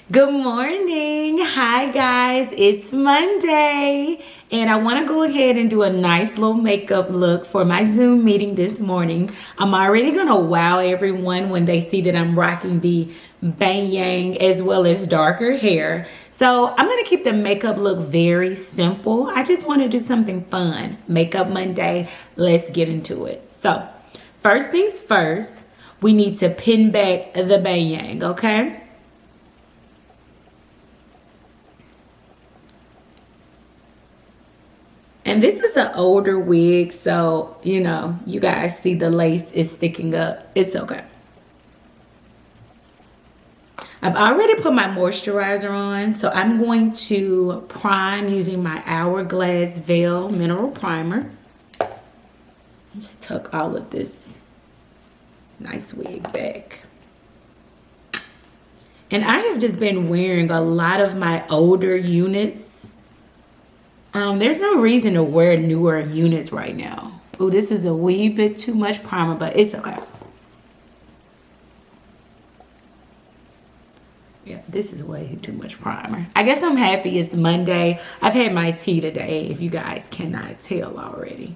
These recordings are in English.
Good morning. Hi, guys. It's Monday, and I want to go ahead and do a nice little makeup look for my Zoom meeting this morning. I'm already going to wow everyone when they see that I'm rocking the bang as well as darker hair. So I'm going to keep the makeup look very simple. I just want to do something fun. Makeup Monday. Let's get into it. So first things first, we need to pin back the bang, okay? And this is an older wig, so, you guys see the lace is sticking up. It's okay. I've already put my moisturizer on, so I'm going to prime using my Hourglass Veil Mineral Primer. Let's tuck all of this nice wig back. And I have just been wearing a lot of my older units. There's no reason to wear newer units right now. Oh, this is a wee bit too much primer, but it's okay. Yeah, this is way too much primer. I guess I'm happy it's Monday. I've had my tea today, if you guys cannot tell already.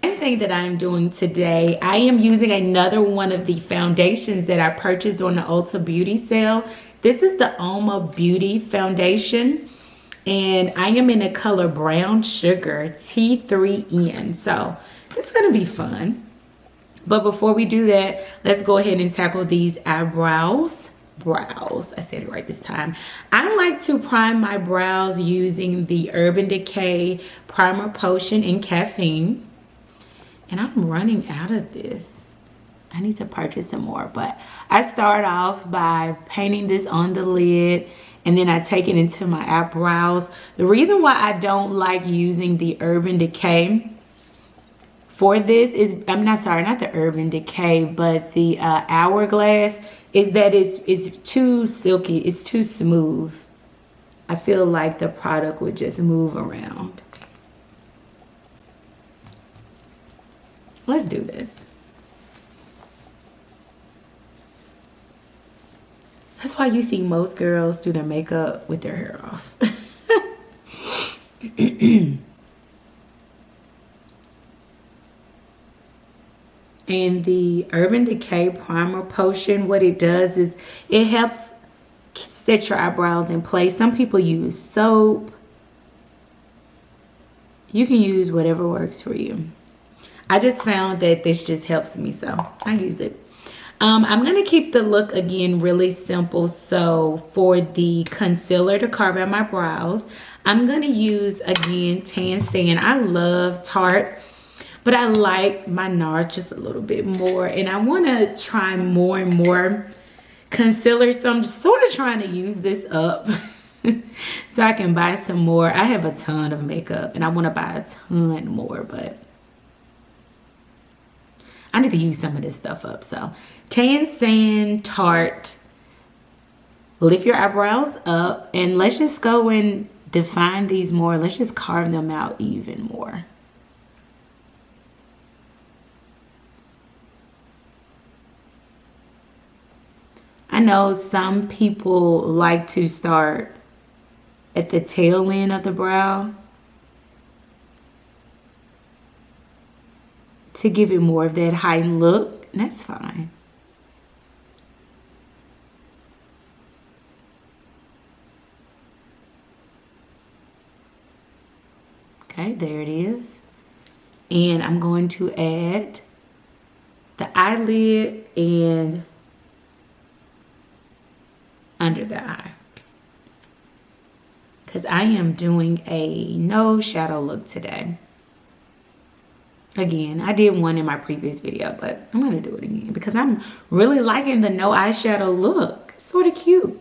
One thing that I'm doing today, I am using another one of the foundations that I purchased on the Ulta Beauty sale. This is the Uoma Beauty Foundation. And I am in the color Brown Sugar T3N. So it's going to be fun. But before we do that, let's go ahead and tackle these eyebrows. I said it right this time. I like to prime my brows using the Urban Decay Primer Potion in Caffeine. And I'm running out of this. I need to purchase some more. But I start off by painting this on the lid. And then I take it into my eyebrows. The reason why I don't like using the Urban Decay for this is, I'm not sorry, not the Urban Decay, but the Hourglass, is that it's too silky. It's too smooth. I feel like the product would just move around. Let's do this. That's why you see most girls do their makeup with their hair off. And the Urban Decay Primer Potion, what it does is it helps set your eyebrows in place. Some people use soap. You can use whatever works for you. I just found that this just helps me, so I use it. I'm going to keep the look, again, really simple. So for the concealer to carve out my brows, I'm going to use, again, Tan Sand. I love Tarte, but I like my NARS just a little bit more. And I want to try more and more concealer. So I'm just sort of trying to use this up so I can buy some more. I have a ton of makeup and I want to buy a ton more, but I need to use some of this stuff up. So Tan Sand, Tarte, lift your eyebrows up, and let's just go and define these more. Let's just carve them out even more. I know some people like to start at the tail end of the brow to give it more of that heightened look. That's fine. Okay, there it is. And I'm going to add the eyelid and under the eye, because I am doing a no shadow look today. Again, I did one in my previous video, but I'm going to do it again because I'm really liking the no eyeshadow look. It's sort of cute.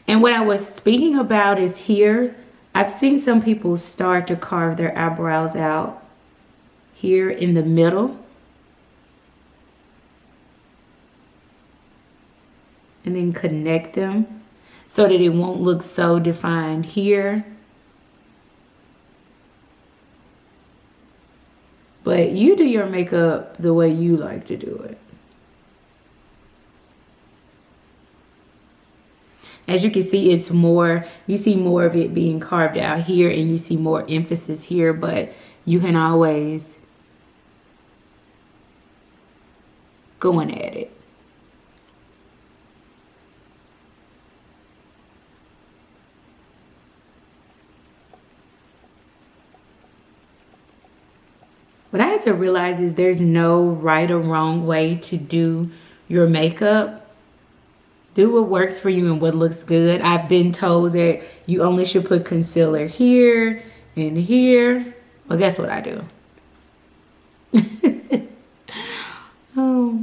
And what I was speaking about is here, I've seen some people start to carve their eyebrows out here in the middle. And then connect them so that it won't look so defined here. But you do your makeup the way you like to do it. As you can see, it's more, you see more of it being carved out here, and you see more emphasis here, but you can always go in at it. What I had to realize is there's no right or wrong way to do your makeup. Do what works for you and what looks good. I've been told that you only should put concealer here and here. Well, guess what I do? Oh.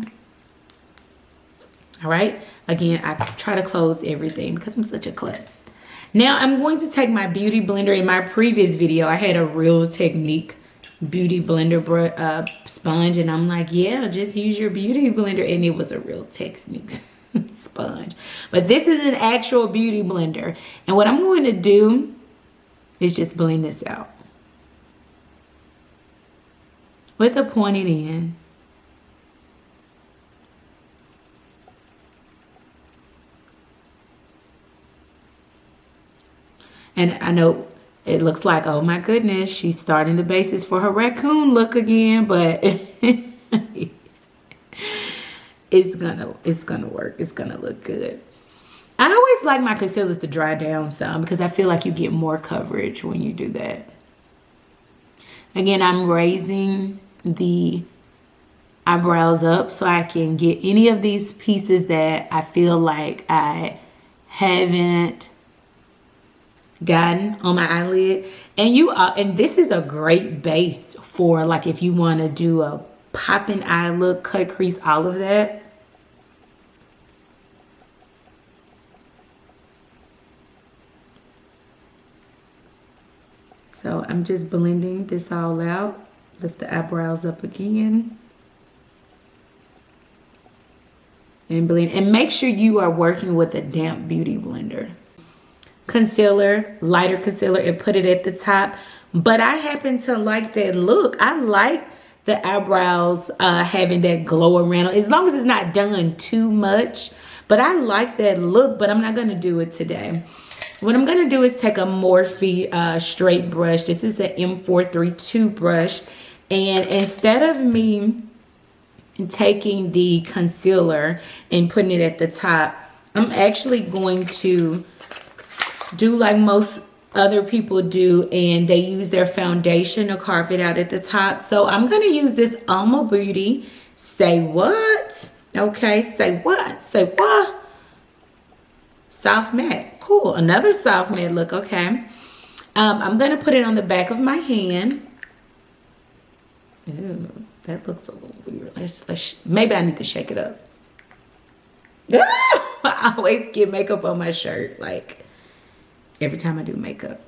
All right. Again, I try to close everything because I'm such a klutz. Now I'm going to take my beauty blender. In my previous video, I had a Real Technique beauty blender sponge, and I'm like, yeah, just use your beauty blender, and it was a Real Technique sponge. But this is an actual beauty blender, and what I'm going to do is just blend this out with a pointed end. And I know it looks like, oh my goodness, she's starting the basis for her raccoon look again, but it's gonna work. It's gonna look good. I always like my concealers to dry down some because I feel like you get more coverage when you do that. Again, I'm raising the eyebrows up so I can get any of these pieces that I feel like I haven't gotten on my eyelid. And this is a great base for like if you want to do a popping eye look, cut crease, all of that. So I'm just blending this all out. Lift the eyebrows up again. And blend. And make sure you are working with a damp beauty blender. Concealer, lighter concealer, and put it at the top. But I happen to like that look. I like the eyebrows having that glow around, as long as it's not done too much. But I like that look, but I'm not going to do it today. What I'm going to do is take a Morphe straight brush. This is an M432 brush. And instead of me taking the concealer and putting it at the top, I'm actually going to do like most other people do, and they use their foundation to carve it out at the top. So I'm going to use this Uoma Beauty. Say what? Okay, say what? Say what? Soft matte. Cool. Another soft matte look. Okay. I'm going to put it on the back of my hand. Ew, that looks a little weird. Maybe I need to shake it up. I always get makeup on my shirt, like every time I do makeup.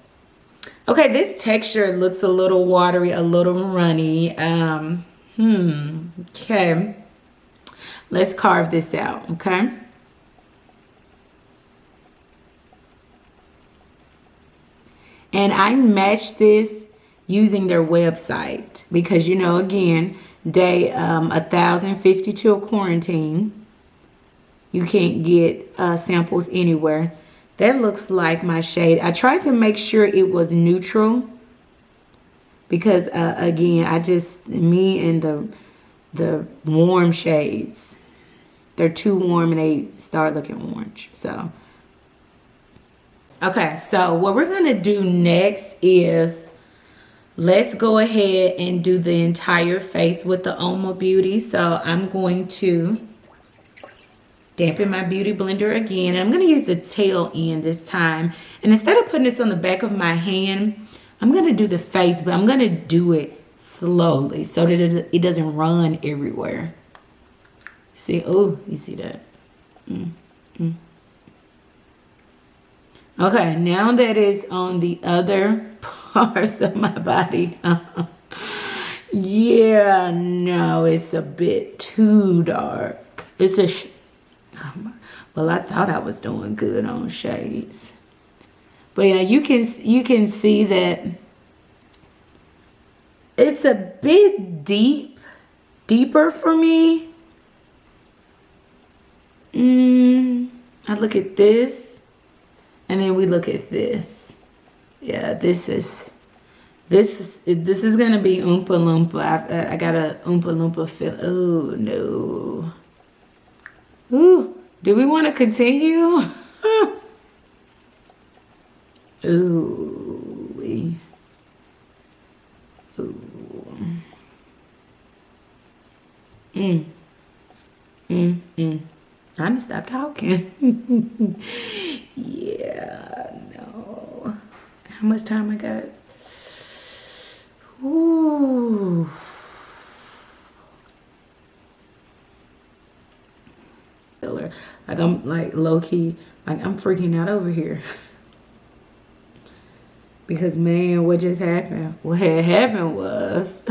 Okay, this texture looks a little watery, a little runny. Okay. Let's carve this out, okay? And I matched this using their website because, you know, again, day 1052 of quarantine. You can't get samples anywhere. That looks like my shade. I tried to make sure it was neutral because, again, me and the warm shades, they're too warm and they start looking orange. So, okay, so what we're going to do next is let's go ahead and do the entire face with the Uoma Beauty. So I'm going to dampen my beauty blender again. And I'm going to use the tail end this time. And instead of putting this on the back of my hand, I'm going to do the face, but I'm going to do it slowly so that it doesn't run everywhere. See? Oh, you see that? Okay, now that it's on the other parts of my body. Yeah, no, it's a bit too dark. It's a... well, I thought I was doing good on shades, but yeah, you can see that it's a bit deeper for me. I look at this And then we look at this. Yeah, this is gonna be Oompa Loompa. I got a Oompa Loompa feel. Oh no. Ooh, do we want to continue? Ooh. Ooh. I'm gonna stop talking. Yeah, no. How much time I got? Ooh. Like I'm like low key, like I'm freaking out over here. Because man, what just happened? What had happened was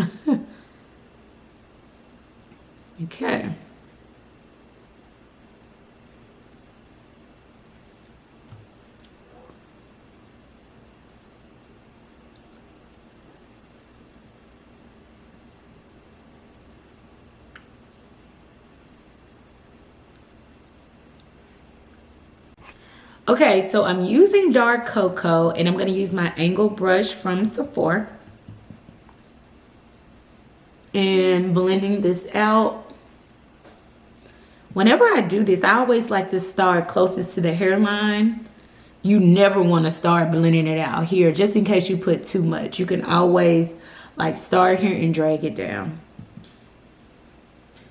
okay. Okay, so I'm using dark cocoa and I'm going to use my angle brush from Sephora and blending this out. Whenever I do this, I always like to start closest to the hairline. You never want to start blending it out here just in case you put too much. You can always like start here and drag it down.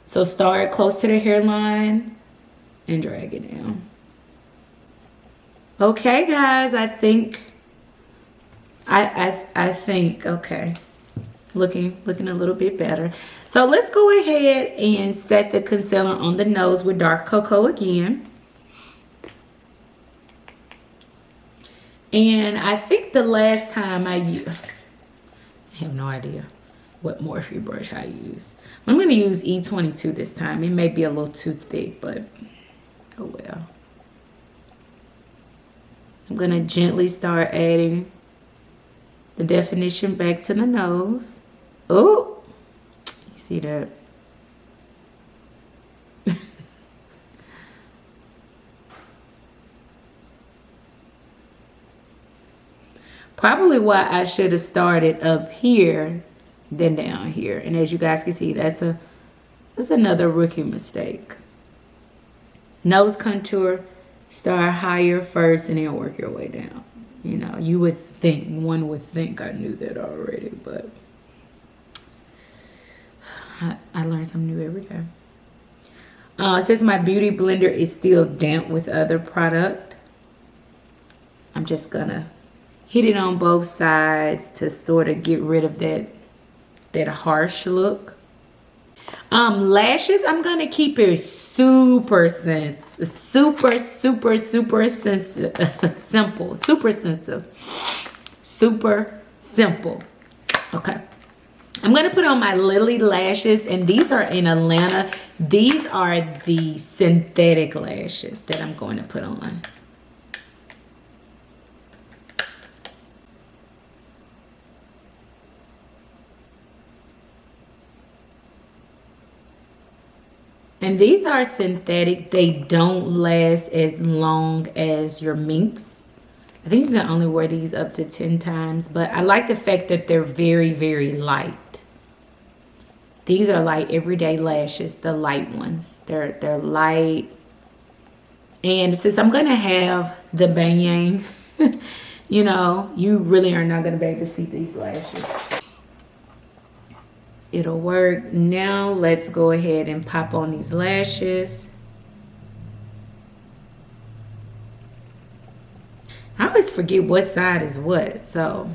So start close to the hairline and drag it down. Okay, guys, I think okay, looking a little bit better. So let's go ahead and set the concealer on the nose with dark cocoa again. And I think the last time I have no idea what Morphe brush I use. I'm going to use E22 this time. It may be a little too thick, but oh well. I'm going to gently start adding the definition back to the nose. Oh, you see that? Probably why I should have started up here than down here. And as you guys can see, that's another rookie mistake. Nose contour, start higher first and then work your way down. You know, one would think I knew that already, but I learn something new every day. Since my beauty blender is still damp with other product, I'm just gonna hit it on both sides to sort of get rid of that harsh look. Lashes, I'm gonna keep it super sensitive, super simple. Okay, I'm gonna put on my Lily lashes, and these are in Atlanta. These are the synthetic lashes that I'm going to put on. And these are synthetic. They don't last as long as your minks. I think you can only wear these up to 10 times, but I like the fact that they're very, very light. These are like everyday lashes, the light ones. They're light. And since I'm gonna have the bang, you know, you really are not gonna be able to see these lashes. It'll work. Now let's go ahead and pop on these lashes. I always forget what side is what, so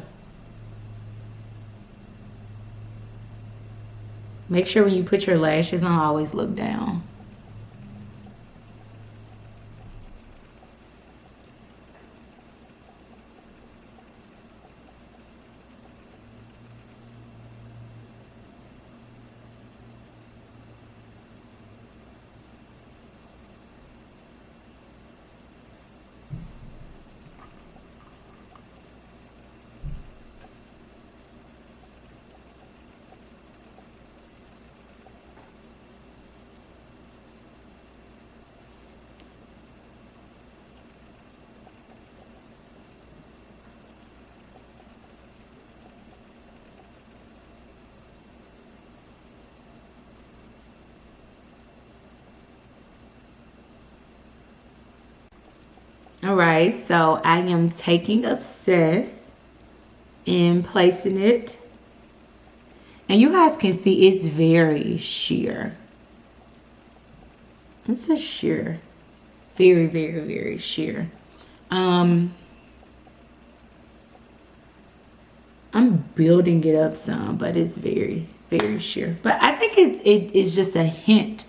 make sure when you put your lashes on, always look down. All right, so I am taking Obsess and placing it. And you guys can see it's very sheer. It's a sheer. Very, very, very sheer. I'm building it up some, but it's very, very sheer. But I think it's just a hint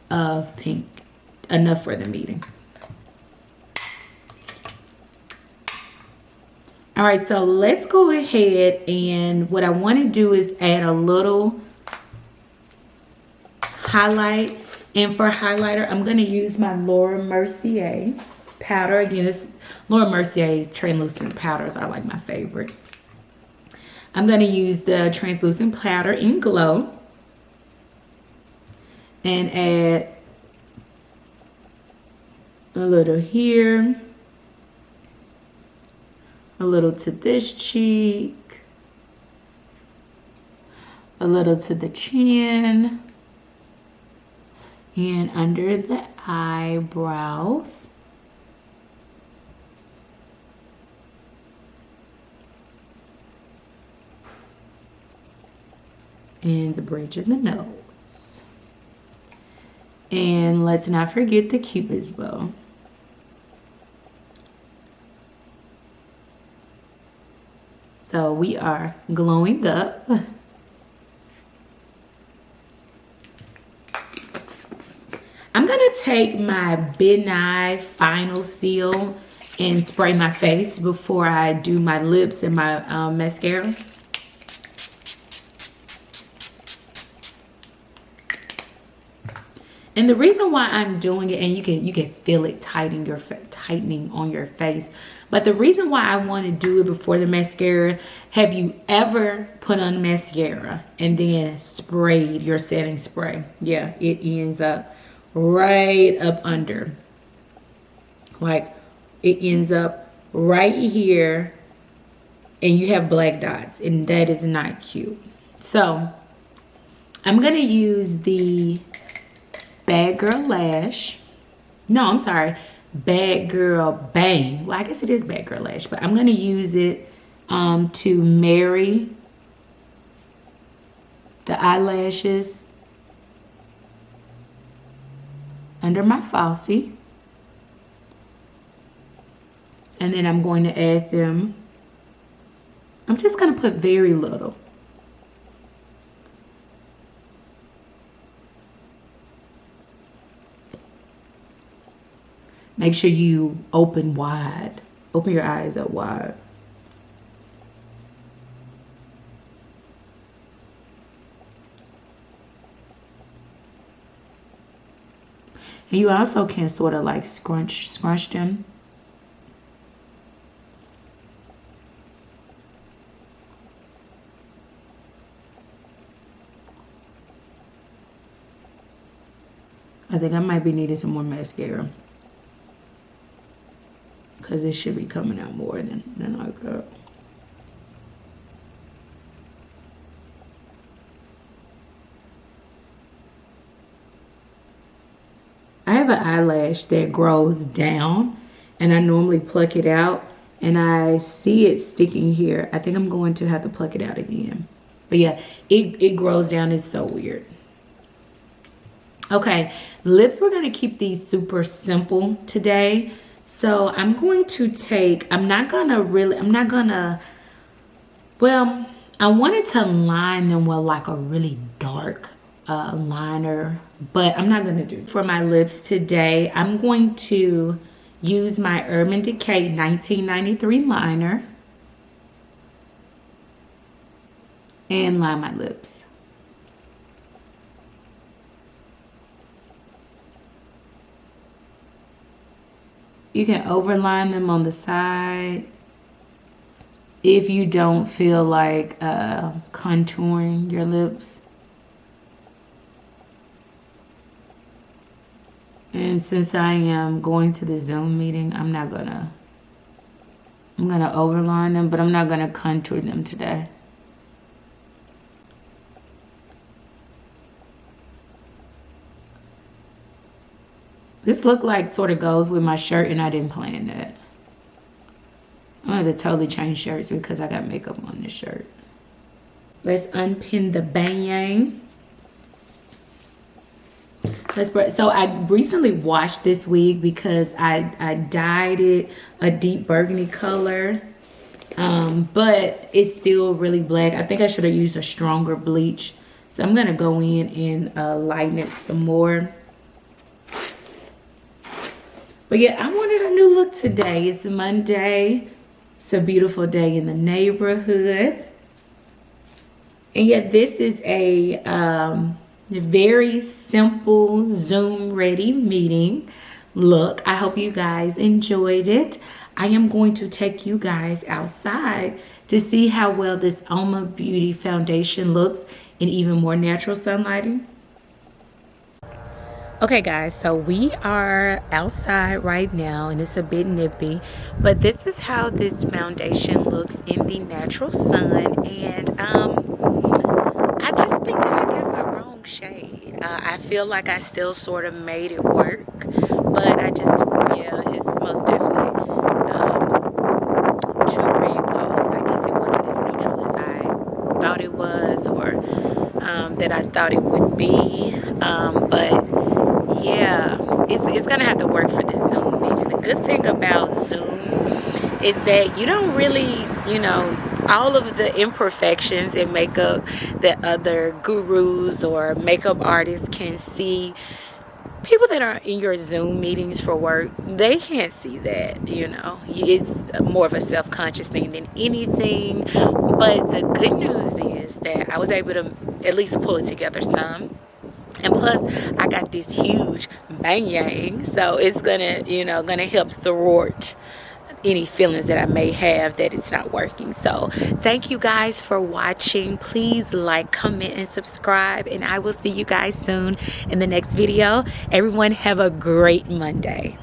of pink. Enough for the meeting. All right, so let's go ahead, and what I want to do is add a little highlight. And for highlighter, I'm going to use my Laura Mercier powder. Again, this Laura Mercier translucent powders are like my favorite. I'm going to use the translucent powder in Glow and add a little here, a little to this cheek, a little to the chin, and under the eyebrows. And the bridge of the nose. And let's not forget the Cupid's bow. So we are glowing up. I'm gonna take my Benign Final Seal and spray my face before I do my lips and my mascara. And the reason why I'm doing it, and you can feel it tightening on your face, but the reason why I want to do it before the mascara, have you ever put on mascara and then sprayed your setting spray? Yeah, it ends up right up under. Like, it ends up right here, and you have black dots, and that is not cute. So I'm gonna use the Bad Girl Lash. No, I'm sorry. Bad Girl Bang. Well, I guess it is Bad Girl Lash, but I'm going to use it to marry the eyelashes under my falsie. And then I'm going to add them. I'm just going to put very little. Make sure you open wide. Open your eyes up wide. And you also can sort of like scrunch them. I think I might be needing some more mascara, because it should be coming out more than I got. I have an eyelash that grows down, and I normally pluck it out, and I see it sticking here. I think I'm going to have to pluck it out again. But yeah, it grows down. It's so weird. Okay, lips, we're going to keep these super simple today. So I'm going to take, well, I wanted to line them with like a really dark liner, but I'm not going to do it. For my lips today, I'm going to use my Urban Decay 1993 liner and line my lips. You can overline them on the side if you don't feel like contouring your lips. And since I am going to the Zoom meeting, I'm gonna overline them, but I'm not gonna contour them today. This look like sort of goes with my shirt, and I didn't plan that. I'm gonna have to totally change shirts because I got makeup on this shirt. Let's unpin the bang. So I recently washed this wig because I dyed it a deep burgundy color. But it's still really black. I think I should have used a stronger bleach. So I'm gonna go in and lighten it some more. But yeah, I wanted a new look today. It's Monday. It's a beautiful day in the neighborhood. And yet this is a very simple Zoom ready meeting look. I hope you guys enjoyed it. I am going to take you guys outside to see how well this Uoma Beauty foundation looks in even more natural sunlighting. Okay guys, so we are outside right now and it's a bit nippy, but this is how this foundation looks in the natural sun. And I just think that I got my wrong shade. I feel like I still sort of made it work, but I just, yeah, it's most definitely too red gold. I guess it wasn't as neutral as I thought it was, or that I thought it would be, but yeah, it's gonna have to work for this Zoom meeting. The good thing about Zoom is that you don't really, you know, all of the imperfections in makeup that other gurus or makeup artists can see. People that are in your Zoom meetings for work, they can't see that, you know. It's more of a self-conscious thing than anything. But the good news is that I was able to at least pull it together some. And plus, I got this huge bang, so it's gonna help thwart any feelings that I may have that it's not working. So thank you guys for watching. Please like, comment, and subscribe, and I will see you guys soon in the next video. Everyone have a great Monday.